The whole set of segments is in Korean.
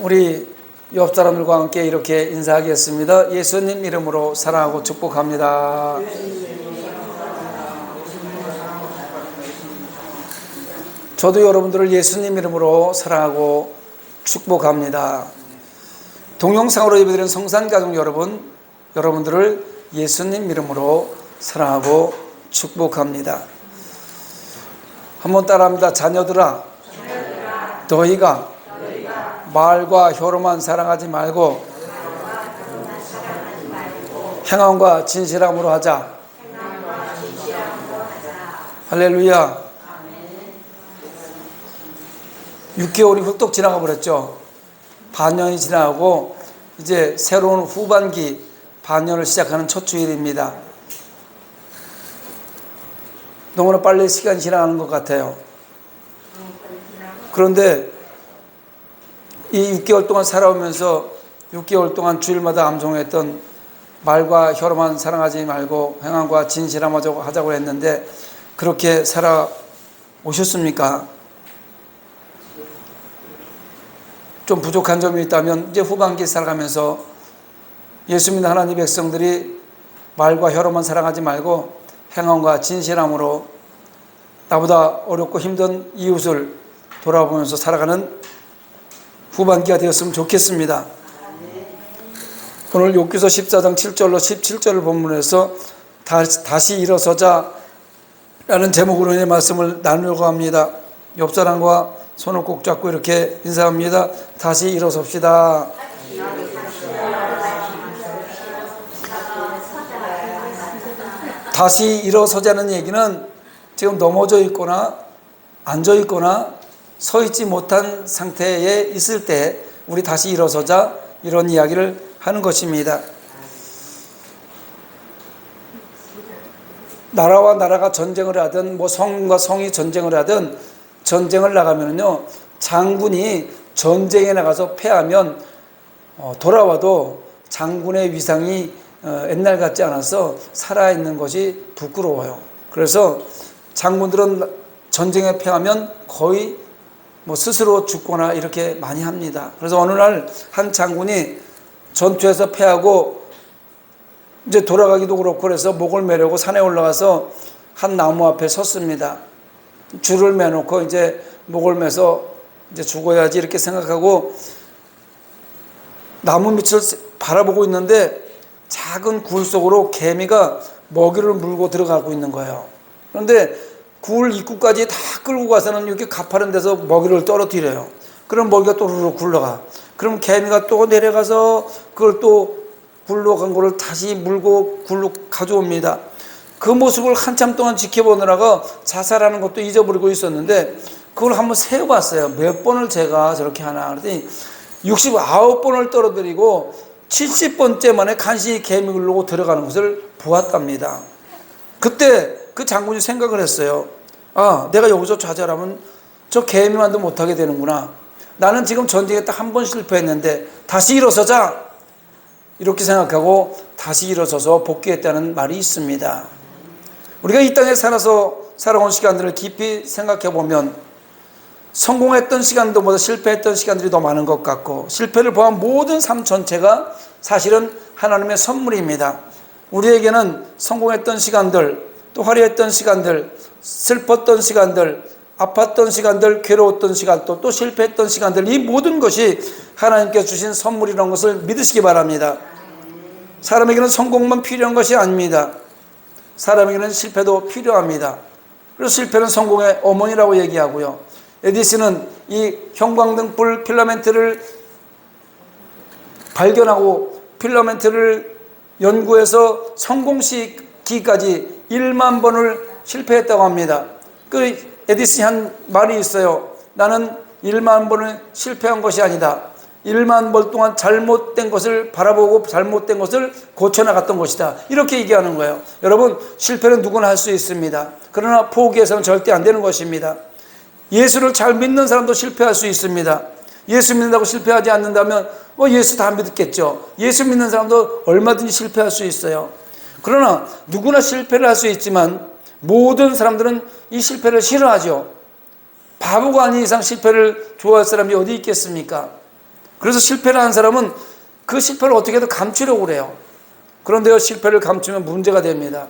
우리 옆 사람들과 함께 이렇게 인사하겠습니다. 예수님 이름으로 사랑하고 축복합니다. 저도 여러분들을 예수님 이름으로 사랑하고 축복합니다. 동영상으로 예배드리는 성산가족 여러분, 여러분들을 예수님 이름으로 사랑하고 축복합니다. 한번 따라합니다. 자녀들아, 너희가 말과 혀로만 사랑하지 말고 행함과 진실함으로 하자. 할렐루야. 6개월이 훌쩍 지나가 버렸죠. 반년이 지나고 이제 새로운 후반기 반년을 시작하는 첫 주일입니다. 너무나 빨리 시간이 지나가는 것 같아요. 그런데 이 6개월 동안 살아오면서 6개월 동안 주일마다 암송했던 말과 혀로만 사랑하지 말고 행함과 진실함으로 하자고 했는데 그렇게 살아오셨습니까? 좀 부족한 점이 있다면 이제 후반기 살아가면서 예수 믿는 하나님 백성들이 말과 혀로만 사랑하지 말고 행함과 진실함으로 나보다 어렵고 힘든 이웃을 돌아보면서 살아가는 후반기가 되었으면 좋겠습니다. 오늘 욥기서 14장 7절로 17절을 본문에서 다시 일어서자 라는 제목으로 의 말씀을 나누려고 합니다. 옆 사람과 손을 꼭 잡고 이렇게 인사합니다. 다시 일어섭시다. 다시 일어서자는 얘기는 지금 넘어져 있거나 앉아 있거나 서 있지 못한 상태에 있을 때 우리 다시 일어서자 이런 이야기를 하는 것입니다. 나라와 나라가 전쟁을 하든 성과 성이 전쟁을 하든 전쟁을 나가면요 장군이 전쟁에 나가서 패하면 돌아와도 장군의 위상이 옛날 같지 않아서 살아있는 것이 부끄러워요. 그래서 장군들은 전쟁에 패하면 거의 스스로 죽거나 이렇게 많이 합니다. 그래서 어느 날 한 장군이 전투에서 패하고 이제 돌아가기도 그렇고 그래서 목을 매려고 산에 올라가서 한 나무 앞에 섰습니다. 줄을 매놓고 이제 목을 매서 이제 죽어야지 이렇게 생각하고 나무 밑을 바라보고 있는데 작은 굴 속으로 개미가 먹이를 물고 들어가고 있는 거예요. 그런데 굴 입구까지 다 끌고 가서는 이렇게 가파른 데서 먹이를 떨어뜨려요. 그럼 먹이가 또르르 굴러가. 그럼 개미가 또 내려가서 그걸 또 굴러간 거를 다시 물고 굴로 가져옵니다. 그 모습을 한참 동안 지켜보느라가 자살하는 것도 잊어버리고 있었는데 그걸 한번 세어봤어요. 몇 번을 제가 저렇게 하나 그랬더니 69번을 떨어뜨리고 70번째 만에 간신히 개미 굴르고 들어가는 것을 보았답니다. 그때 그 장군이 생각을 했어요. 아, 내가 여기서 좌절하면 저 개미만도 못하게 되는구나. 나는 지금 전쟁에 딱 한 번 실패했는데 다시 일어서자 이렇게 생각하고 다시 일어서서 복귀했다는 말이 있습니다. 우리가 이 땅에 살아온 시간들을 깊이 생각해 보면 성공했던 시간들보다 실패했던 시간들이 더 많은 것 같고 실패를 포함한 모든 삶 전체가 사실은 하나님의 선물입니다. 우리에게는 성공했던 시간들, 또 화려했던 시간들, 슬펐던 시간들, 아팠던 시간들, 괴로웠던 시간, 또 실패했던 시간들, 이 모든 것이 하나님께서 주신 선물이라는 것을 믿으시기 바랍니다. 사람에게는 성공만 필요한 것이 아닙니다. 사람에게는 실패도 필요합니다. 그래서 실패는 성공의 어머니라고 얘기하고요. 에디슨은 이 형광등불 필라멘트를 발견하고 필라멘트를 연구해서 성공시키기까지 1만 번을 실패했다고 합니다. 그 에디슨이 한 말이 있어요. 나는 1만 번을 실패한 것이 아니다. 1만 번 동안 잘못된 것을 바라보고 잘못된 것을 고쳐나갔던 것이다. 이렇게 얘기하는 거예요. 여러분, 실패는 누구나 할 수 있습니다. 그러나 포기해서는 절대 안 되는 것입니다. 예수를 잘 믿는 사람도 실패할 수 있습니다. 예수 믿는다고 실패하지 않는다면 예수 다 믿겠죠. 예수 믿는 사람도 얼마든지 실패할 수 있어요. 그러나 누구나 실패를 할 수 있지만 모든 사람들은 이 실패를 싫어하죠. 바보가 아닌 이상 실패를 좋아할 사람이 어디 있겠습니까? 그래서 실패를 한 사람은 그 실패를 어떻게든 감추려고 그래요. 그런데요, 실패를 감추면 문제가 됩니다.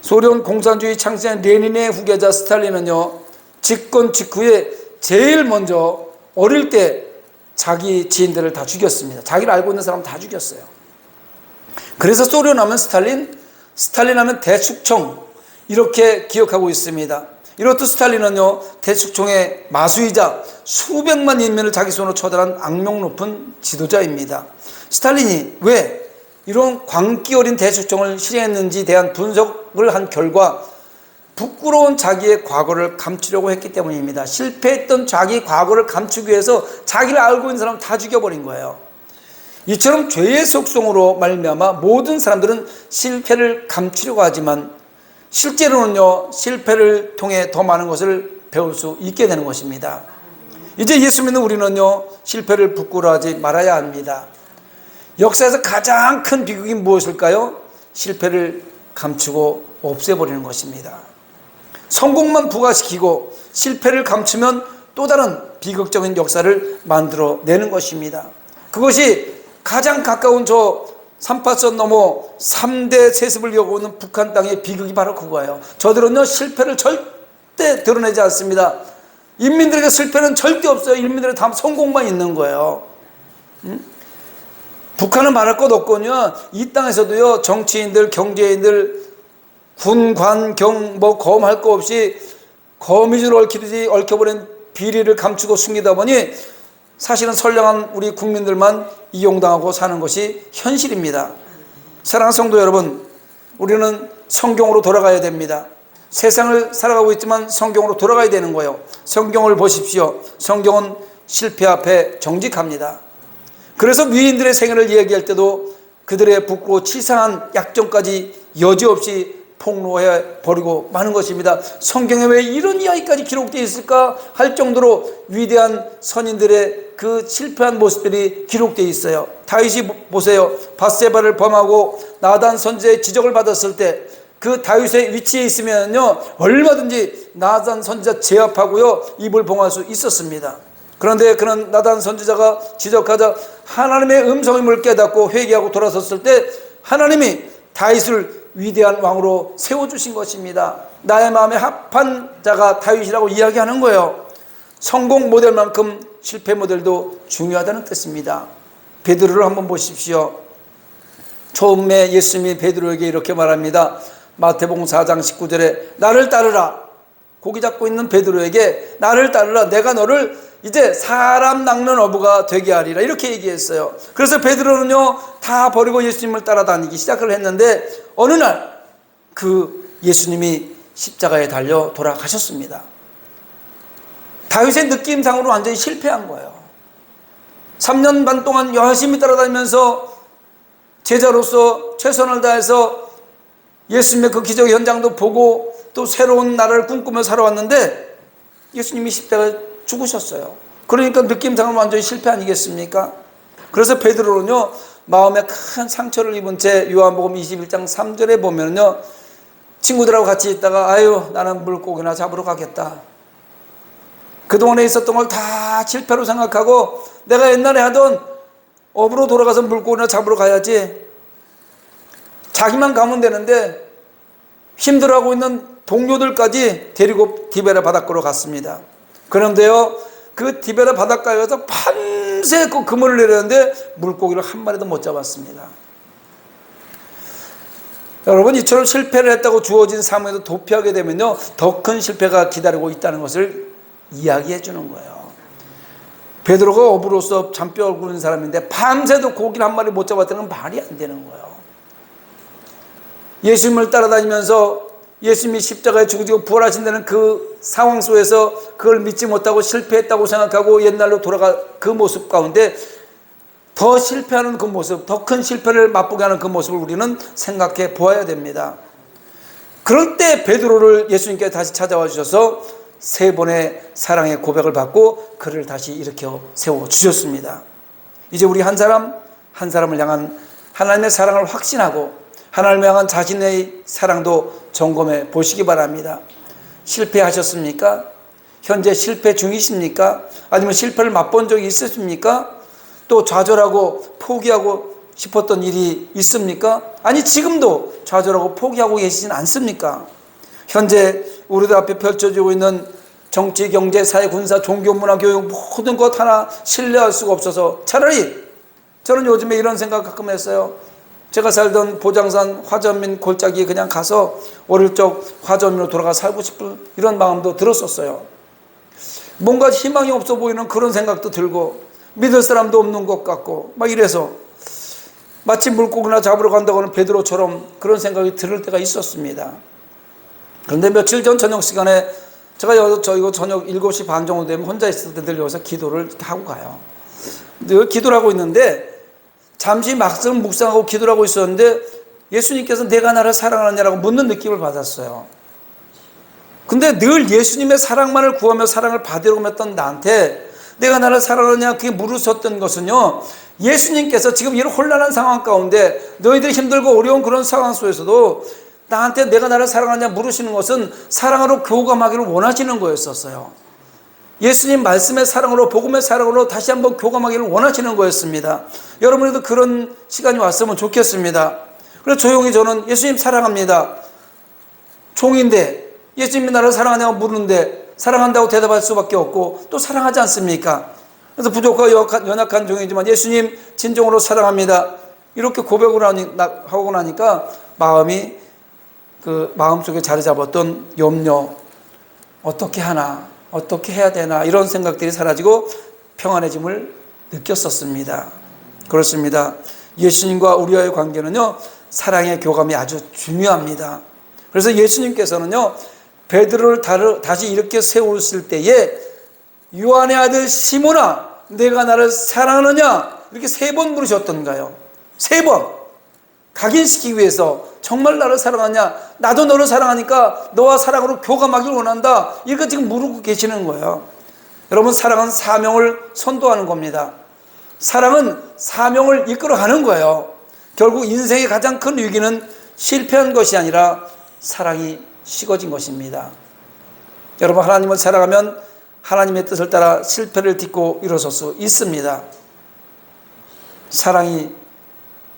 소련 공산주의 창시한 레닌의 후계자 스탈린은요, 집권 직후에 제일 먼저 어릴 때 자기 지인들을 다 죽였습니다. 자기를 알고 있는 사람 다 죽였어요. 그래서 소련 하면 스탈린, 스탈린 하면 대축청, 이렇게 기억하고 있습니다. 이렇듯 스탈린은요, 대축청의 마수이자 수백만 인민을 자기 손으로 처단한 악명 높은 지도자입니다. 스탈린이 왜 이런 광기 어린 대축청을 실행했는지에 대한 분석을 한 결과 부끄러운 자기의 과거를 감추려고 했기 때문입니다. 실패했던 자기 과거를 감추기 위해서 자기를 알고 있는 사람 다 죽여버린 거예요. 이처럼 죄의 속성으로 말미암아 모든 사람들은 실패를 감추려고 하지만 실제로는요, 실패를 통해 더 많은 것을 배울 수 있게 되는 것입니다. 이제 예수 믿는 우리는요, 실패를 부끄러워하지 말아야 합니다. 역사에서 가장 큰 비극이 무엇일까요? 실패를 감추고 없애버리는 것입니다. 성공만 부각시키고 실패를 감추면 또 다른 비극적인 역사를 만들어내는 것입니다. 그것이 가장 가까운 저 3파선 넘어 3대 세습을 겪어오는 북한 땅의 비극이 바로 그거예요. 저들은요, 실패를 절대 드러내지 않습니다. 인민들에게 실패는 절대 없어요. 인민들의 다 성공만 있는 거예요. 북한은 말할 것 없거든요. 이 땅에서도요, 정치인들, 경제인들, 군, 관, 경, 검할 거 없이 거미줄 얽히듯이 얽혀버린 비리를 감추고 숨기다 보니 사실은 선량한 우리 국민들만 이용당하고 사는 것이 현실입니다. 사랑하는 성도 여러분, 우리는 성경으로 돌아가야 됩니다. 세상을 살아가고 있지만 성경으로 돌아가야 되는 거예요. 성경을 보십시오. 성경은 실패 앞에 정직합니다. 그래서 위인들의 생애를 이야기할 때도 그들의 붓고 치사한 약점까지 여지없이 폭로해 버리고 마는 것입니다. 성경에 왜 이런 이야기까지 기록되어 있을까 할 정도로 위대한 선인들의 그 실패한 모습들이 기록되어 있어요. 다윗이 보세요. 밧세바를 범하고 나단 선지자의 지적을 받았을 때 그 다윗의 위치에 있으면요, 얼마든지 나단 선지자 제압하고요, 입을 봉할 수 있었습니다. 그런데 그런 나단 선지자가 지적하자 하나님의 음성임을 깨닫고 회개하고 돌아섰을 때 하나님이 다윗을 위대한 왕으로 세워주신 것입니다. 나의 마음에 합한 자가 다윗이라고 이야기하는 거예요. 성공 모델만큼 실패 모델도 중요하다는 뜻입니다. 베드로를 한번 보십시오. 처음에 예수님이 베드로에게 이렇게 말합니다. 마태복음 4장 19절에 나를 따르라. 고기 잡고 있는 베드로에게 나를 따르라. 내가 너를 이제 사람 낚는 어부가 되게 하리라. 이렇게 얘기했어요. 그래서 베드로는요, 다 버리고 예수님을 따라다니기 시작을 했는데 어느 날 그 예수님이 십자가에 달려 돌아가셨습니다. 다윗의 느낌상으로 완전히 실패한 거예요. 3년 반 동안 열심히 따라다니면서 제자로서 최선을 다해서 예수님의 그 기적 현장도 보고 또 새로운 나라를 꿈꾸며 살아왔는데 예수님이 십자가에 죽으셨어요. 그러니까 느낌상은 완전히 실패 아니겠습니까? 그래서 베드로는요, 마음에 큰 상처를 입은 채 요한복음 21장 3절에 보면요, 친구들하고 같이 있다가 아유, 나는 물고기나 잡으러 가겠다. 그동안에 있었던 걸 다 실패로 생각하고 내가 옛날에 하던 업으로 돌아가서 물고기나 잡으러 가야지. 자기만 가면 되는데 힘들어하고 있는 동료들까지 데리고 디베라 바닷가로 갔습니다. 그런데요, 그 디베라 바닷가에 가서 밤새 그 그물을 내렸는데 물고기를 한 마리도 못 잡았습니다. 여러분, 이처럼 실패를 했다고 주어진 사명에도 도피하게 되면요, 더 큰 실패가 기다리고 있다는 것을 이야기해 주는 거예요. 베드로가 어부로서 잔뼈 굵은 사람인데 밤새도 고기를 한 마리 못 잡았다는 건 말이 안 되는 거예요. 예수님을 따라다니면서 예수님이 십자가에 죽으시고 부활하신다는 그 상황 속에서 그걸 믿지 못하고 실패했다고 생각하고 옛날로 돌아가 그 모습 가운데 더 실패하는 그 모습, 더 큰 실패를 맛보게 하는 그 모습을 우리는 생각해 보아야 됩니다. 그럴 때 베드로를 예수님께 다시 찾아와 주셔서 세 번의 사랑의 고백을 받고 그를 다시 일으켜 세워주셨습니다. 이제 우리 한 사람 한 사람을 향한 하나님의 사랑을 확신하고 하나님을 향한 자신의 사랑도 점검해 보시기 바랍니다. 실패하셨습니까? 현재 실패 중이십니까? 아니면 실패를 맛본 적이 있으십니까? 또 좌절하고 포기하고 싶었던 일이 있습니까? 아니 지금도 좌절하고 포기하고 계시진 않습니까? 현재 우리들 앞에 펼쳐지고 있는 정치, 경제, 사회, 군사, 종교, 문화, 교육 모든 것 하나 신뢰할 수가 없어서 차라리 저는 요즘에 이런 생각 가끔 했어요. 제가 살던 보장산 화전민 골짜기에 그냥 가서 어릴 적 화전민으로 돌아가 살고 싶은 이런 마음도 들었었어요. 뭔가 희망이 없어 보이는 그런 생각도 들고 믿을 사람도 없는 것 같고 막 이래서 마치 물고기나 잡으러 간다고 하는 베드로처럼 그런 생각이 들을 때가 있었습니다. 그런데 며칠 전 저녁 시간에 제가 이거 저녁 7시 반 정도 되면 혼자 있을 때 늘 여기서 기도를 하고 가요. 늘 기도를 하고 있는데 잠시 막상 묵상하고 기도를 하고 있었는데 예수님께서 내가 나를 사랑하느냐라고 묻는 느낌을 받았어요. 근데 늘 예수님의 사랑만을 구하며 사랑을 받으려고 했던 나한테 내가 나를 사랑하느냐 그게 물으셨던 것은요, 예수님께서 지금 이런 혼란한 상황 가운데 너희들이 힘들고 어려운 그런 상황 속에서도 나한테 내가 나를 사랑하느냐 물으시는 것은 사랑으로 교감하기를 원하시는 거였었어요. 예수님 말씀의 사랑으로, 복음의 사랑으로 다시 한번 교감하기를 원하시는 거였습니다. 여러분들도 그런 시간이 왔으면 좋겠습니다. 그래서 조용히 저는 예수님 사랑합니다. 종인데 예수님이 나를 사랑하냐고 물는데 사랑한다고 대답할 수밖에 없고 또 사랑하지 않습니까? 그래서 부족하고 연약한 종이지만 예수님 진정으로 사랑합니다. 이렇게 고백을 하고 나니까 마음속에 자리 잡았던 염려, 어떻게 하나, 어떻게 해야 되나 이런 생각들이 사라지고 평안해짐을 느꼈었습니다. 그렇습니다. 예수님과 우리와의 관계는요, 사랑의 교감이 아주 중요합니다. 그래서 예수님께서는요, 베드로를 다시 이렇게 세우실 때에 요한의 아들 시몬아, 내가 나를 사랑하느냐? 이렇게 3번 물으셨던가요? 3번. 각인시키기 위해서 정말 나를 사랑하냐? 나도 너를 사랑하니까 너와 사랑으로 교감하길 원한다. 이거 지금 물고 계시는 거예요. 여러분, 사랑은 사명을 선도하는 겁니다. 사랑은 사명을 이끌어가는 거예요. 결국 인생의 가장 큰 위기는 실패한 것이 아니라 사랑이 식어진 것입니다. 여러분, 하나님을 사랑하면 하나님의 뜻을 따라 실패를 딛고 일어설 수 있습니다. 사랑이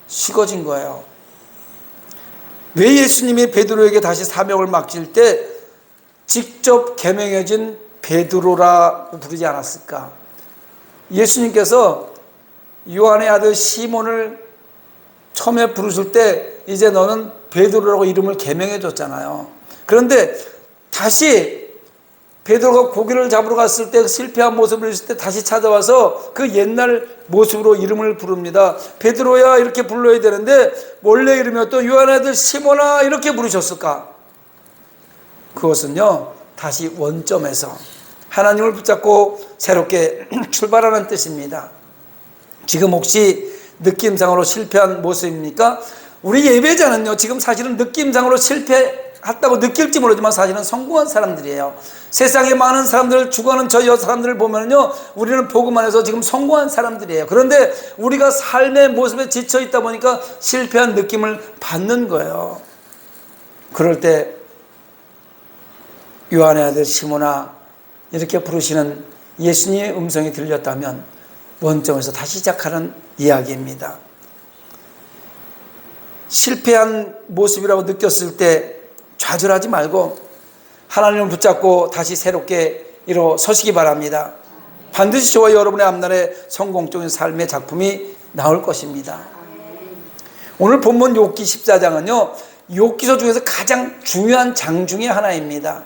식어진 거예요. 왜 예수님이 베드로에게 다시 사명을 맡길 때 직접 계명해진 베드로라고 부르지 않았을까? 예수님께서 요한의 아들 시몬을 처음에 부르실 때 이제 너는 베드로라고 이름을 계명해 줬잖아요. 그런데 다시 베드로가 고기를 잡으러 갔을 때 실패한 모습을 있을 때 다시 찾아와서 그 옛날 모습으로 이름을 부릅니다. 베드로야 이렇게 불러야 되는데 원래 이름이었던 요한의 아들 시몬아 이렇게 부르셨을까? 그것은요, 다시 원점에서 하나님을 붙잡고 새롭게 출발하는 뜻입니다. 지금 혹시 느낌상으로 실패한 모습입니까? 우리 예배자는요, 지금 사실은 느낌상으로 실패했다고 느낄지 모르지만 사실은 성공한 사람들이에요. 세상에 많은 사람들, 죽어가는 저 사람들을 보면요, 우리는 복음 안에서 지금 성공한 사람들이에요. 그런데 우리가 삶의 모습에 지쳐 있다 보니까 실패한 느낌을 받는 거예요. 그럴 때 요한의 아들 시몬아 이렇게 부르시는 예수님의 음성이 들렸다면 원점에서 다시 시작하는 이야기입니다. 실패한 모습이라고 느꼈을 때 좌절하지 말고 하나님을 붙잡고 다시 새롭게 일어서시기 바랍니다. 반드시 저와 여러분의 앞날에 성공적인 삶의 작품이 나올 것입니다. 오늘 본문 욥기 14장은요, 욥기서 중에서 가장 중요한 장 중에 하나입니다.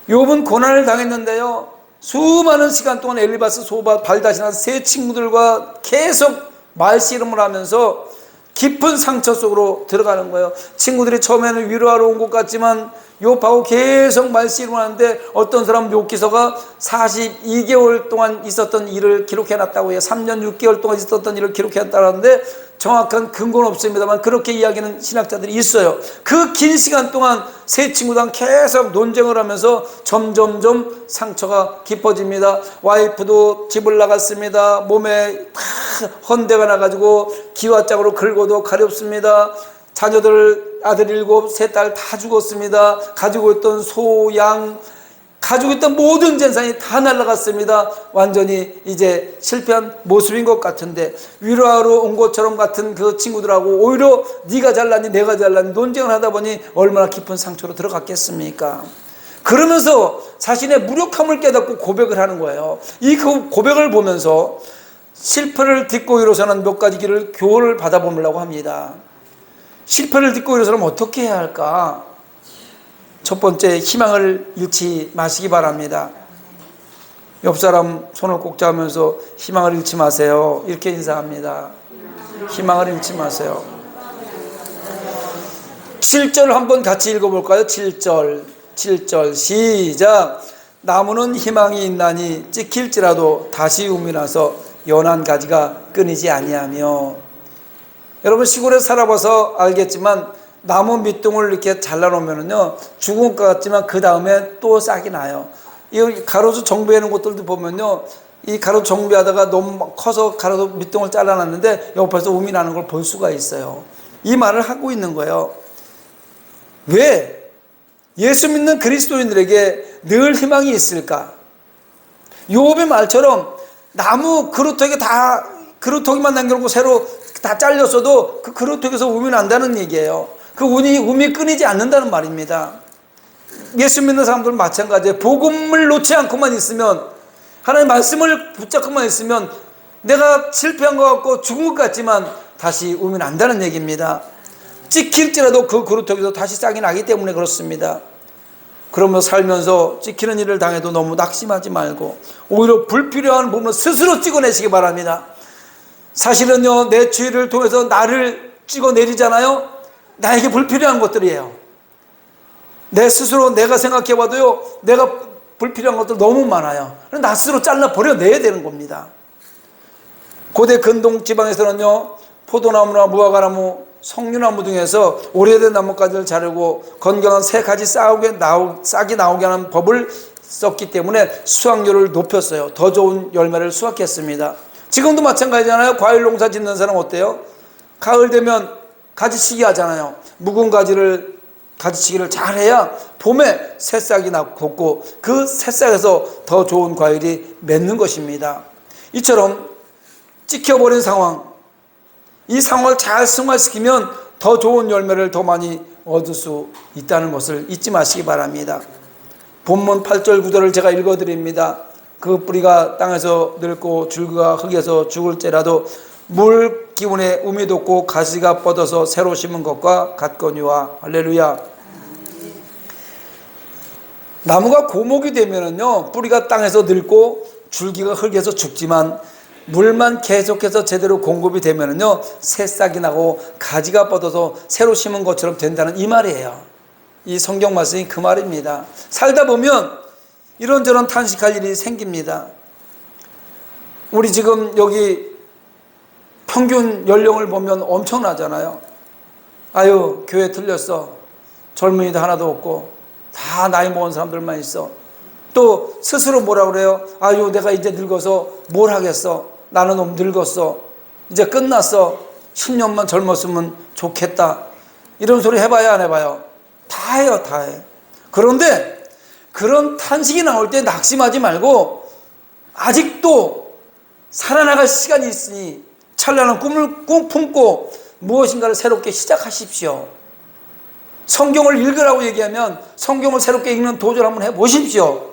욥은 고난을 당했는데요, 수많은 시간 동안 엘리바스, 소바, 발다시나 세 친구들과 계속 말씨름을 하면서 깊은 상처 속으로 들어가는 거예요. 친구들이 처음에는 위로하러 온 것 같지만 욥하고 계속 말씨름을 하는데 어떤 사람 욥기서가 42개월 동안 있었던 일을 기록해놨다고 해요. 3년 6개월 동안 있었던 일을 기록해놨다고 하는데 정확한 근거는 없습니다만 그렇게 이야기하는 신학자들이 있어요. 그 긴 시간 동안 세 친구랑 계속 논쟁을 하면서 점점점 상처가 깊어집니다. 와이프도 집을 나갔습니다. 몸에 다 헌대가 나가지고 기와짝으로 긁어도 가렵습니다. 자녀들 아들 7, 세 딸 다 죽었습니다. 가지고 있던 소, 양, 가지고 있던 모든 재산이 다 날아갔습니다. 완전히 이제 실패한 모습인 것 같은데, 위로하러 온 것처럼 같은 그 친구들하고 오히려 네가 잘났니 내가 잘났니 논쟁을 하다 보니 얼마나 깊은 상처로 들어갔겠습니까? 그러면서 자신의 무력함을 깨닫고 고백을 하는 거예요. 이 고백을 보면서 실패를 딛고 일어서는 몇 가지 길을 교훈을 받아보려고 합니다. 실패를 딛고 일어서면 어떻게 해야 할까? 첫 번째, 희망을 잃지 마시기 바랍니다. 옆 사람 손을 꼭 잡으면서 희망을 잃지 마세요, 이렇게 인사합니다. 희망을 잃지 마세요. 7절 한번 같이 읽어볼까요? 7절 시작. 나무는 희망이 있나니 찍힐지라도 다시 움이 나서 연한 가지가 끊이지 아니하며. 여러분 시골에 살아봐서 알겠지만 나무 밑둥을 이렇게 잘라놓으면요 죽은 것 같지만 그 다음에 또 싹이 나요. 이 가로수 정비하는 곳들도 보면요, 이 가로수 정비하다가 너무 커서 가로수 밑둥을 잘라놨는데 옆에서 움이 나는 걸 볼 수가 있어요. 이 말을 하고 있는 거예요. 왜 예수 믿는 그리스도인들에게 늘 희망이 있을까? 요업의 말처럼 나무 그루터기 다 그루터기만 남겨놓고 새로 다 잘렸어도 그 그루터기에서 움이 난다는 얘기예요. 그 움이 끊이지 않는다는 말입니다. 예수 믿는 사람들은 마찬가지예요. 복음을 놓지 않고만 있으면, 하나님의 말씀을 붙잡고만 있으면 내가 실패한 것 같고 죽은 것 같지만 다시 움이 난다는 얘기입니다. 찍힐지라도 그 그루터기에서 다시 싹이 나기 때문에 그렇습니다. 그러면서 살면서 찍히는 일을 당해도 너무 낙심하지 말고 오히려 불필요한 부분을 스스로 찍어내시기 바랍니다. 사실은요, 내 죄를 통해서 나를 찍어내리잖아요. 나에게 불필요한 것들이에요. 내 스스로 내가 생각해봐도요, 내가 불필요한 것들 너무 많아요. 나 스스로 잘라 버려내야 되는 겁니다. 고대 근동 지방에서는요, 포도나무나 무화과나무, 석류나무 등에서 오래된 나뭇가지를 자르고 건강한 새 가지 싹이 나오게 하는 법을 썼기 때문에 수확률을 높였어요. 더 좋은 열매를 수확했습니다. 지금도 마찬가지잖아요. 과일 농사 짓는 사람 어때요? 가을 되면 가지치기 하잖아요. 묵은 가지치기를 잘해야 봄에 새싹이 돋고 그 새싹에서 더 좋은 과일이 맺는 것입니다. 이처럼 찍혀버린 상황, 이 상황을 잘 승화시키면 더 좋은 열매를 더 많이 얻을 수 있다는 것을 잊지 마시기 바랍니다. 본문 8절 9절을 제가 읽어드립니다. 그 뿌리가 땅에서 늙고 줄기가 흙에서 죽을지라도 물 기운에 움이 돋고 가지가 뻗어서 새로 심은 것과 같거니와. 할렐루야. 나무가 고목이 되면은요, 뿌리가 땅에서 늙고 줄기가 흙에서 죽지만 물만 계속해서 제대로 공급이 되면은요, 새싹이 나고 가지가 뻗어서 새로 심은 것처럼 된다는 이 말이에요. 이 성경 말씀이 그 말입니다. 살다 보면 이런저런 탄식할 일이 생깁니다. 우리 지금 여기 평균 연령을 보면 엄청나잖아요. 아유, 교회 틀렸어. 젊은이도 하나도 없고 다 나이 먹은 사람들만 있어. 또 스스로 뭐라 그래요? 아유, 내가 이제 늙어서 뭘 하겠어. 나는 너무 늙었어. 이제 끝났어. 10년만 젊었으면 좋겠다. 이런 소리 해봐야 안 해봐요? 다 해요, 다 해. 그런데 그런 탄식이 나올 때 낙심하지 말고 아직도 살아나갈 시간이 있으니 찬란한 꿈을 꼭 품고 무엇인가를 새롭게 시작하십시오. 성경을 읽으라고 얘기하면 성경을 새롭게 읽는 도전을 한번 해보십시오.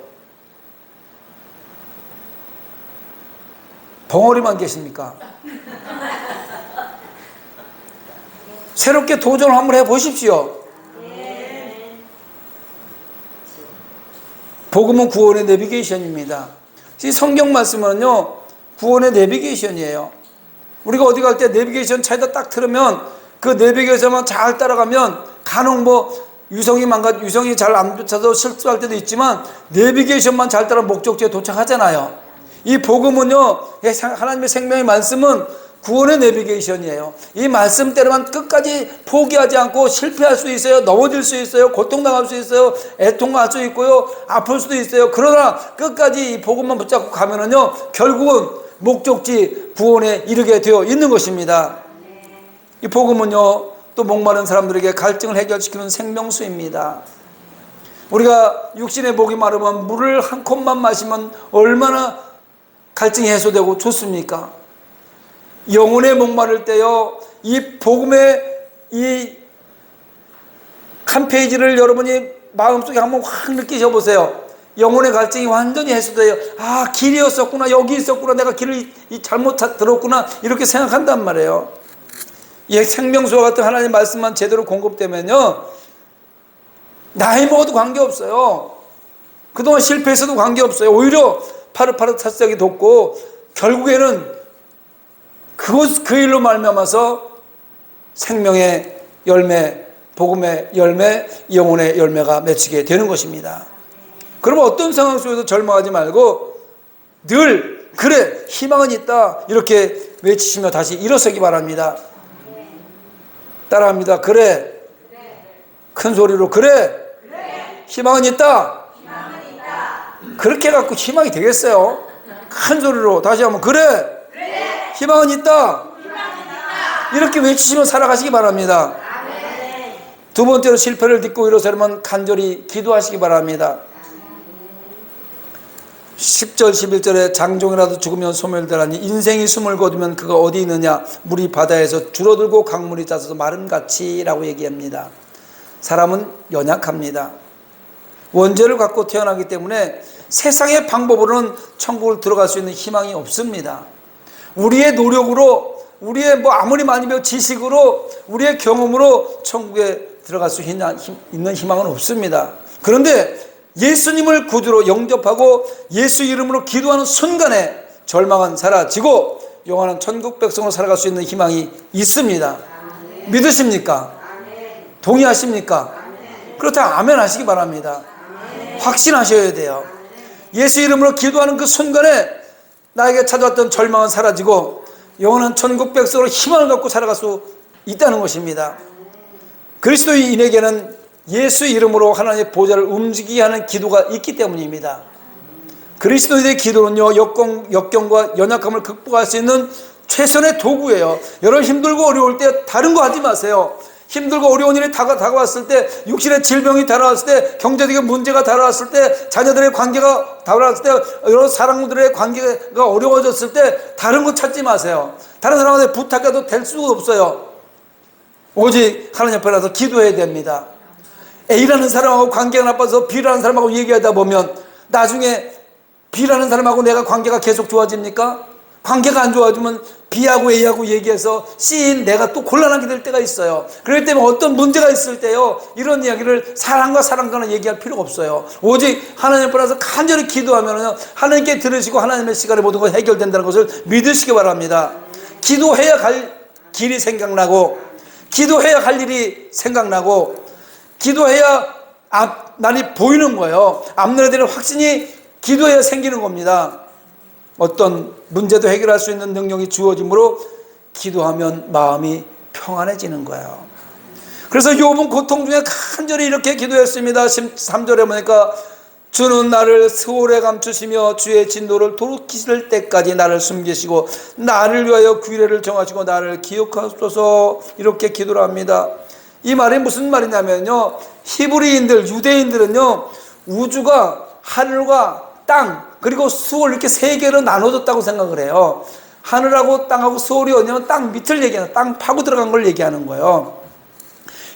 벙어리만 계십니까? 새롭게 도전을 한번 해보십시오. 복음은 구원의 내비게이션입니다. 이 성경 말씀은요, 구원의 내비게이션이에요. 우리가 어디 갈 때 내비게이션 차에다 딱 틀으면 그 내비게이션만 잘 따라가면 간혹 유성이 잘 안 붙여서 실수할 때도 있지만 내비게이션만 잘 따라 목적지에 도착하잖아요. 이 복음은요, 하나님의 생명의 말씀은 구원의 내비게이션이에요. 이 말씀대로만 끝까지 포기하지 않고 실패할 수 있어요. 넘어질 수 있어요. 고통당할 수 있어요. 애통할 수 있고요. 아플 수도 있어요. 그러나 끝까지 이 복음만 붙잡고 가면은요, 결국은 목적지 구원에 이르게 되어 있는 것입니다. 이 복음은요, 또 목마른 사람들에게 갈증을 해결시키는 생명수입니다. 우리가 육신의 목이 마르면 물을 한 컵만 마시면 얼마나 갈증이 해소되고 좋습니까? 영혼의 목마를 때요, 이 복음의 이 한 페이지를 여러분이 마음속에 한번 확 느끼셔 보세요. 영혼의 갈증이 완전히 해소돼요. 아, 길이었었구나, 여기 있었구나, 내가 길을 잘못 들었구나, 이렇게 생각한단 말이에요. 이 생명수와 같은 하나님의 말씀만 제대로 공급되면요, 나이 먹어도 관계없어요. 그동안 실패했어도 관계없어요. 오히려 파릇파릇 돋고 결국에는 그 일로 말미암아서 생명의 열매, 복음의 열매, 영혼의 열매가 맺히게 되는 것입니다. 그러면 어떤 상황 속에서 절망하지 말고 늘 그래, 희망은 있다, 이렇게 외치시며 다시 일어서기 바랍니다. 따라합니다. 그래. 큰 소리로 그래. 희망은 있다. 그렇게 갖고 희망이 되겠어요? 큰 소리로 다시 한번 그래. 희망은 있다. 이렇게 외치시며 살아가시기 바랍니다. 두 번째로 실패를 딛고 일어서려면 간절히 기도하시기 바랍니다. 10절 11절에 장종이라도 죽으면 소멸되라니 인생이 숨을 거두면 그가 어디 있느냐, 물이 바다에서 줄어들고 강물이 잦아서 마름같이 라고 얘기합니다. 사람은 연약합니다. 원죄를 갖고 태어나기 때문에 세상의 방법으로는 천국을 들어갈 수 있는 희망이 없습니다. 우리의 노력으로, 우리의 아무리 많이 배운 지식으로, 우리의 경험으로 천국에 들어갈 수 있는 희망은 없습니다. 그런데 예수님을 구주로 영접하고 예수 이름으로 기도하는 순간에 절망은 사라지고 영원한 천국 백성으로 살아갈 수 있는 희망이 있습니다. 믿으십니까? 동의하십니까? 그렇다면 아멘 하시기 바랍니다. 확신하셔야 돼요. 예수 이름으로 기도하는 그 순간에 나에게 찾아왔던 절망은 사라지고 영원한 천국 백성으로 희망을 갖고 살아갈 수 있다는 것입니다. 그리스도인에게는 예수 이름으로 하나님의 보좌를 움직이게 하는 기도가 있기 때문입니다. 그리스도인의 기도는요, 역경과 연약함을 극복할 수 있는 최선의 도구예요. 여러분 힘들고 어려울 때 다른 거 하지 마세요. 힘들고 어려운 일이 다가왔을 때, 육신의 질병이 다가왔을 때, 경제적인 문제가 다가왔을 때, 자녀들의 관계가 다가왔을 때, 여러 사람들의 관계가 어려워졌을 때 다른 거 찾지 마세요. 다른 사람한테 부탁해도 될 수가 없어요. 오직 하나님 앞에 나서 기도해야 됩니다. A라는 사람하고 관계가 나빠서 B라는 사람하고 얘기하다 보면 나중에 B라는 사람하고 내가 관계가 계속 좋아집니까? 관계가 안 좋아지면 B하고 A하고 얘기해서 C인 내가 또 곤란하게 될 때가 있어요. 그럴 때면 어떤 문제가 있을 때요, 이런 이야기를 사람과는 얘기할 필요가 없어요. 오직 하나님 앞에 나서 간절히 기도하면 하나님께 들으시고 하나님의 시간에 모든 것이 해결된다는 것을 믿으시기 바랍니다. 기도해야 갈 길이 생각나고, 기도해야 할 일이 생각나고, 기도해야 앞날이 보이는 거예요. 앞날에 대한 확신이 기도해야 생기는 겁니다. 어떤 문제도 해결할 수 있는 능력이 주어지므로 기도하면 마음이 평안해지는 거예요. 그래서 욥은 고통 중에 간절히 이렇게 기도했습니다. 13절에 보니까 주는 나를 스올에 감추시며 주의 진노를 돌이키실 때까지 나를 숨기시고 나를 위하여 규례를 정하시고 나를 기억하소서, 이렇게 기도를 합니다. 이 말이 무슨 말이냐면요, 히브리인들, 유대인들은요, 우주가 하늘과 땅 그리고 수월 이렇게 세 개로 나눠졌다고 생각을 해요. 하늘하고 땅하고 수월이 어디냐면 땅 밑을 얘기하는, 땅 파고 들어간 걸 얘기하는 거예요.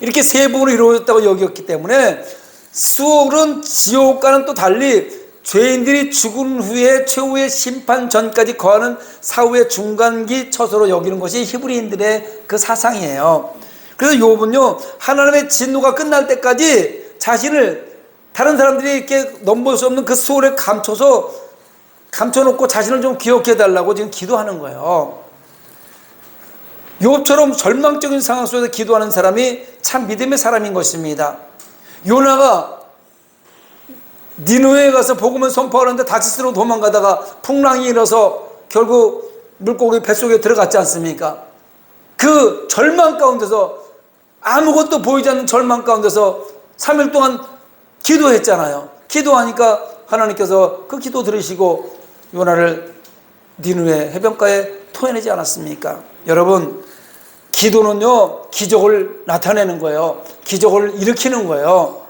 이렇게 세 부분으로 이루어졌다고 여겼기 때문에 수월은 지옥과는 또 달리 죄인들이 죽은 후에 최후의 심판 전까지 거하는 사후의 중간기 처소로 여기는 것이 히브리인들의 그 사상이에요. 그래서 욥은요, 하나님의 진노가 끝날 때까지 자신을 다른 사람들이 이렇게 넘볼 수 없는 그 수월에 감춰놓고 자신을 좀 기억해 달라고 지금 기도하는 거예요. 욥처럼 절망적인 상황 속에서 기도하는 사람이 참 믿음의 사람인 것입니다. 요나가 니느웨에 가서 복음을 선포하는데 다시스로 도망가다가 풍랑이 일어서 결국 물고기 뱃속에 들어갔지 않습니까? 그 절망 가운데서, 아무것도 보이지 않는 절망 가운데서 3일 동안 기도했잖아요. 기도하니까 하나님께서 그 기도 들으시고 요나를 니느웨 해변가에 토해내지 않았습니까? 여러분, 기도는요, 기적을 나타내는 거예요. 기적을 일으키는 거예요.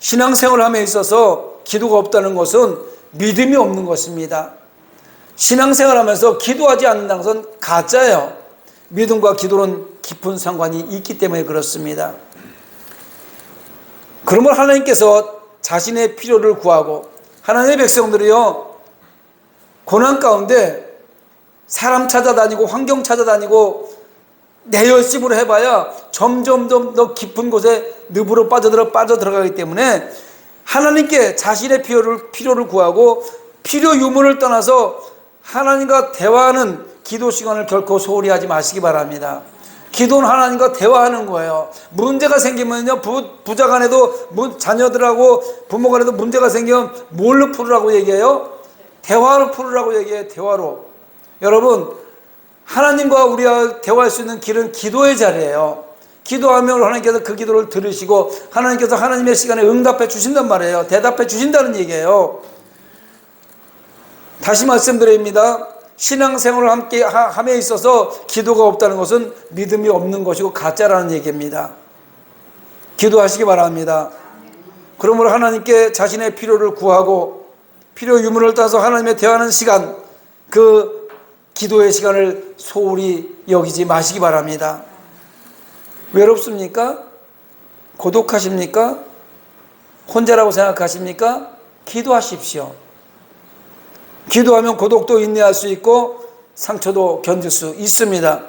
신앙생활함에 있어서 기도가 없다는 것은 믿음이 없는 것입니다. 신앙생활하면서 기도하지 않는다는 것은 가짜예요. 믿음과 기도는 깊은 상관이 있기 때문에 그렇습니다. 그러면 하나님께서 자신의 필요를 구하고, 하나님의 백성들이요, 고난 가운데 사람 찾아다니고 환경 찾아다니고 내 열심으로 해봐야 점점점 더 깊은 곳에 늪으로 빠져들어가기 때문에 하나님께 자신의 필요를 구하고 필요 유무를 떠나서 하나님과 대화하는 기도 시간을 결코 소홀히 하지 마시기 바랍니다. 기도는 하나님과 대화하는 거예요. 문제가 생기면요, 부자 간에도 자녀들하고 부모 간에도 문제가 생기면 뭘로 풀으라고 얘기해요? 대화로 풀으라고 얘기해요. 대화로. 여러분, 하나님과 우리가 대화할 수 있는 길은 기도의 자리예요. 기도하면 하나님께서 그 기도를 들으시고 하나님께서 하나님의 시간에 응답해 주신단 말이에요. 대답해 주신다는 얘기예요. 다시 말씀드립니다. 신앙생활을 함께 함에 있어서 기도가 없다는 것은 믿음이 없는 것이고 가짜라는 얘기입니다. 기도하시기 바랍니다. 그러므로 하나님께 자신의 필요를 구하고 필요 유무를 따서 하나님의 대화하는 시간, 그 기도의 시간을 소홀히 여기지 마시기 바랍니다. 외롭습니까? 고독하십니까? 혼자라고 생각하십니까? 기도하십시오. 기도하면 고독도 인내할 수 있고 상처도 견딜 수 있습니다.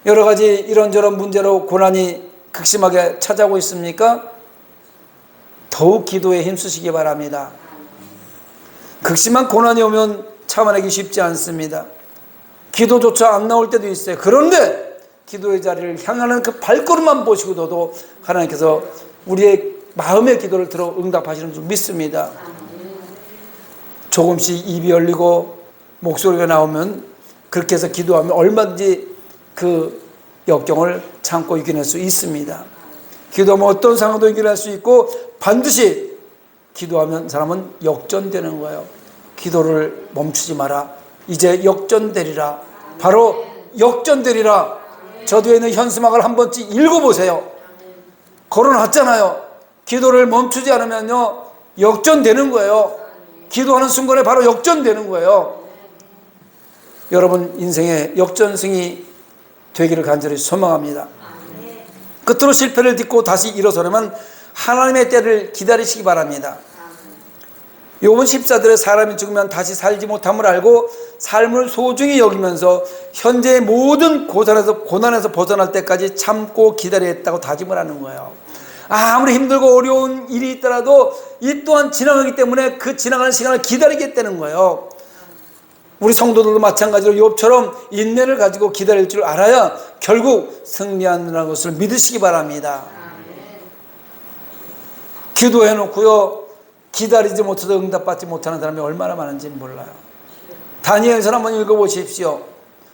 여러 가지 이런저런 문제로 고난이 극심하게 찾아오고 있습니까? 더욱 기도에 힘쓰시기 바랍니다. 극심한 고난이 오면 참아내기 쉽지 않습니다. 기도조차 안 나올 때도 있어요. 그런데 기도의 자리를 향하는 그 발걸음만 보시고도 하나님께서 우리의 마음의 기도를 들어 응답하시는 줄 믿습니다. 조금씩 입이 열리고 목소리가 나오면 그렇게 해서 기도하면 얼마든지 그 역경을 참고 이겨낼 수 있습니다. 기도하면 어떤 상황도 이겨낼 수 있고 반드시 기도하면 사람은 역전되는 거예요. 기도를 멈추지 마라. 이제 역전되리라. 바로 역전되리라. 저도에 있는 현수막을 한 번씩 읽어보세요. 걸어놨잖아요. 기도를 멈추지 않으면요, 역전되는 거예요. 기도하는 순간에 바로 역전되는 거예요. 여러분 인생의 역전승이 되기를 간절히 소망합니다. 끝으로 실패를 딛고 다시 일어서려면 하나님의 때를 기다리시기 바랍니다. 욥은 14절에 사람이 죽으면 다시 살지 못함을 알고 삶을 소중히 여기면서 현재의 모든 고난에서 벗어날 때까지 참고 기다려야 했다고 다짐을 하는 거예요. 아무리 힘들고 어려운 일이 있더라도 이 또한 지나가기 때문에 그 지나가는 시간을 기다리겠다는 거예요. 우리 성도들도 마찬가지로 욥처럼 인내를 가지고 기다릴 줄 알아야 결국 승리한다는 것을 믿으시기 바랍니다. 기도해놓고요, 기다리지 못해서 응답받지 못하는 사람이 얼마나 많은지 몰라요. 다니엘서 한번 읽어보십시오.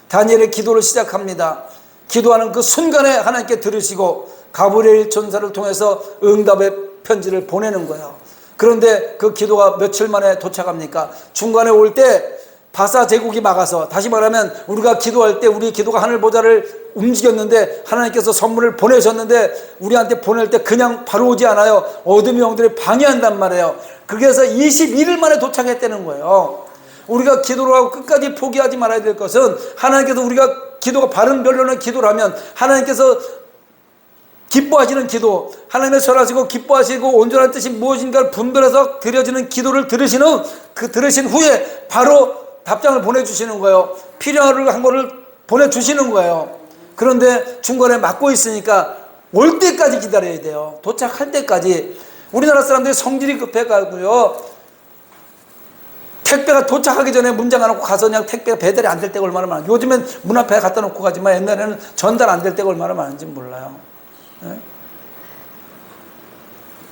다니엘의 기도를 시작합니다. 기도하는 그 순간에 하나님께 들으시고 가브리엘 천사를 통해서 응답의 편지를 보내는 거예요. 그런데 그 기도가 며칠 만에 도착합니까? 중간에 올 때 바사 제국이 막아서, 다시 말하면 우리가 기도할 때 우리 기도가 하늘 보좌를 움직였는데 하나님께서 선물을 보내셨는데 우리한테 보낼 때 그냥 바로 오지 않아요. 어둠의 영들이 방해한단 말이에요. 그래서 21일 만에 도착했다는 거예요. 우리가 기도를 하고 끝까지 포기하지 말아야 될 것은, 하나님께서 우리가 기도가 바른 변론의 기도를 하면 하나님께서 기뻐하시는 기도, 하나님의 선하시고 기뻐하시고 온전한 뜻이 무엇인가를 분별해서 드려지는 기도를 들으시는, 그 들으신 후에 바로 답장을 보내주시는 거예요. 필요한 거를 보내주시는 거예요. 그런데 중간에 막고 있으니까 올 때까지 기다려야 돼요. 도착할 때까지. 우리나라 사람들이 성질이 급해가지고요, 택배가 도착하기 전에 문장 안 놓고 가서 그냥 택배가 배달이 안 될 때가 얼마나 많아요. 요즘엔 문 앞에 갖다 놓고 가지만 옛날에는 전달 안 될 때가 얼마나 많은지 몰라요. 네?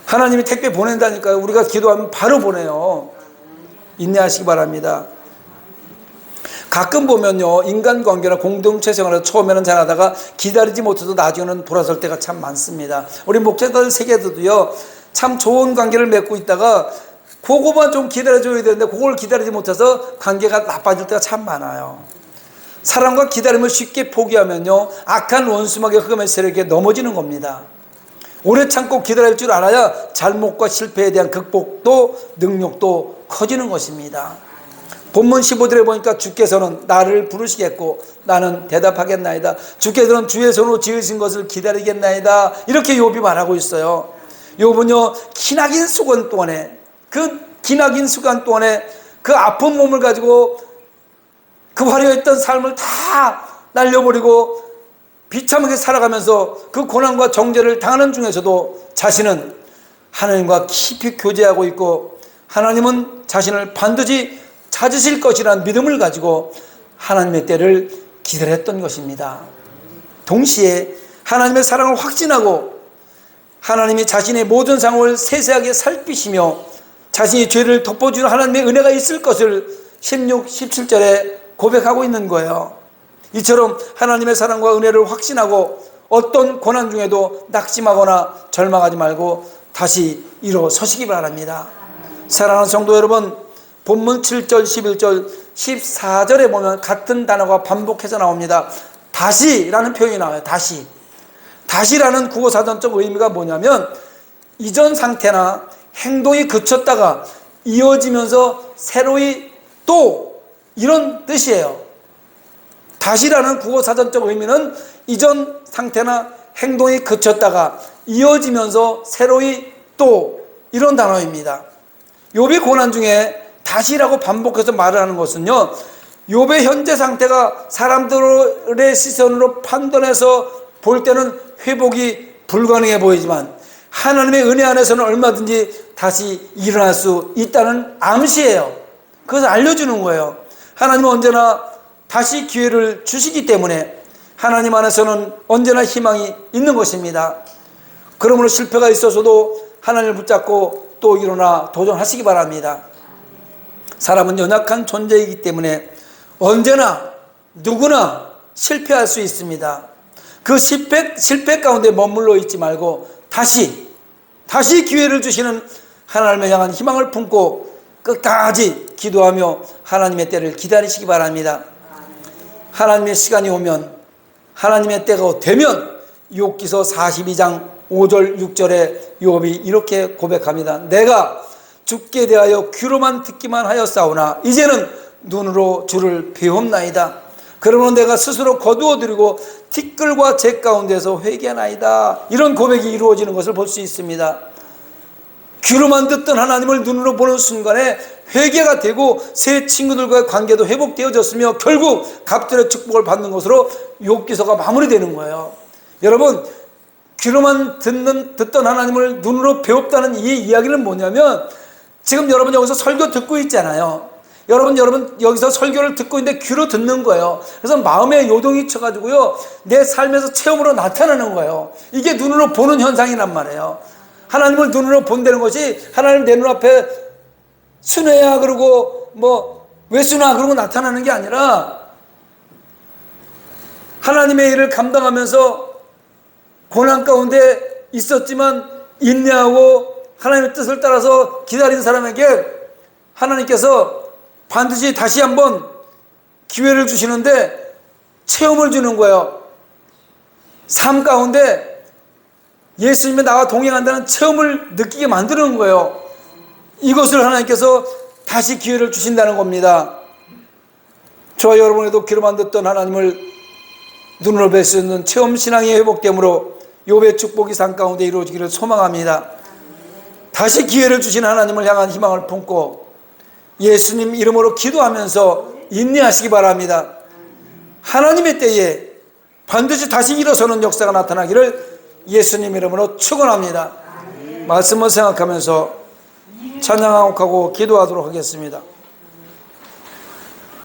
하나님이 택배 보낸다니까요. 우리가 기도하면 바로 보내요. 인내하시기 바랍니다. 가끔 보면요, 인간관계나 공동체 생활을 처음에는 잘하다가 기다리지 못해도 나중에는 돌아설 때가 참 많습니다. 우리 목회자들 세계에서도요, 참 좋은 관계를 맺고 있다가 그거만 좀 기다려줘야 되는데 그걸 기다리지 못해서 관계가 나빠질 때가 참 많아요. 사람과 기다림을 쉽게 포기하면요, 악한 원수막의 흑암의 세력에 넘어지는 겁니다. 오래 참고 기다릴 줄 알아야 잘못과 실패에 대한 극복도 능력도 커지는 것입니다. 본문 15절에 보니까 주께서는 나를 부르시겠고 나는 대답하겠나이다. 주께서는 주의 손으로 지으신 것을 기다리겠나이다. 이렇게 욥이 말하고 있어요. 욥은요, 기나긴 수건 동안에, 그 아픈 몸을 가지고 그 화려했던 삶을 다 날려버리고 비참하게 살아가면서 그 고난과 정죄를 당하는 중에서도 자신은 하나님과 깊이 교제하고 있고 하나님은 자신을 반드시 찾으실 것이라는 믿음을 가지고 하나님의 때를 기다렸던 것입니다. 동시에 하나님의 사랑을 확신하고 하나님이 자신의 모든 상황을 세세하게 살피시며 자신이 죄를 덮어주는 하나님의 은혜가 있을 것을 16, 17절에 고백하고 있는 거예요. 이처럼 하나님의 사랑과 은혜를 확신하고 어떤 고난 중에도 낙심하거나 절망하지 말고 다시 일어서시기 바랍니다. 사랑하는 성도 여러분, 본문 7절, 11절, 14절에 보면 같은 단어가 반복해서 나옵니다. 다시라는 표현이 나와요. 다시라는 국어사전적 의미가 뭐냐면 이전 상태나 행동이 그쳤다가 이어지면서 새로이 또 이런 뜻이에요. 다시라는 국어사전적 의미는 이전 상태나 행동이 그쳤다가 이어지면서 새로이 또 이런 단어입니다. 욥의 고난 중에 다시라고 반복해서 말을 하는 것은요, 욥의 현재 상태가 사람들의 시선으로 판단해서 볼 때는 회복이 불가능해 보이지만 하나님의 은혜 안에서는 얼마든지 다시 일어날 수 있다는 암시예요. 그것을 알려주는 거예요. 하나님은 언제나 다시 기회를 주시기 때문에 하나님 안에서는 언제나 희망이 있는 것입니다. 그러므로 실패가 있어서도 하나님을 붙잡고 또 일어나 도전하시기 바랍니다. 사람은 연약한 존재이기 때문에 언제나 누구나 실패할 수 있습니다. 그 실패 가운데 머물러 있지 말고 다시 기회를 주시는 하나님을 향한 희망을 품고 끝까지 기도하며 하나님의 때를 기다리시기 바랍니다. 하나님의 시간이 오면, 하나님의 때가 되면 욥기서 42장 5절 6절에 욥이 이렇게 고백합니다. 내가 주께 대하여 귀로만 듣기만 하였사오나 이제는 눈으로 주를 배웁나이다. 그러므로 내가 스스로 거두어드리고 티끌과 재 가운데서 회개하나이다. 이런 고백이 이루어지는 것을 볼 수 있습니다. 귀로만 듣던 하나님을 눈으로 보는 순간에 회개가 되고 새 친구들과의 관계도 회복되어졌으며 결국 갑절의 축복을 받는 것으로 욥기서가 마무리되는 거예요. 여러분, 귀로만 듣던 하나님을 눈으로 배웠다는 이 이야기는 뭐냐면, 지금 여러분 여기서 설교 듣고 있잖아요. 여러분 여기서 설교를 듣고 있는데 귀로 듣는 거예요. 그래서 마음에 요동이 쳐가지고요, 내 삶에서 체험으로 나타나는 거예요. 이게 눈으로 보는 현상이란 말이에요. 하나님을 눈으로 본다는 것이 하나님 내 눈앞에 순애야 그러고 왜 순아 그러고 나타나는 게 아니라 하나님의 일을 감당하면서 고난 가운데 있었지만 인내하고 하나님의 뜻을 따라서 기다린 사람에게 하나님께서 반드시 다시 한번 기회를 주시는데 체험을 주는 거예요. 삶 가운데 예수님이 나와 동행한다는 체험을 느끼게 만드는 거예요. 이것을 하나님께서 다시 기회를 주신다는 겁니다. 저와 여러분에도 귀로만 듣던 하나님을 눈으로 뵐 수 있는 체험 신앙이 회복되므로 욥의 축복이 삶 가운데 이루어지기를 소망합니다. 다시 기회를 주신 하나님을 향한 희망을 품고 예수님 이름으로 기도하면서 인내하시기 바랍니다. 하나님의 때에 반드시 다시 일어서는 역사가 나타나기를 예수님 이름으로 축원합니다. 말씀을 생각하면서 찬양하고 기도하도록 하겠습니다.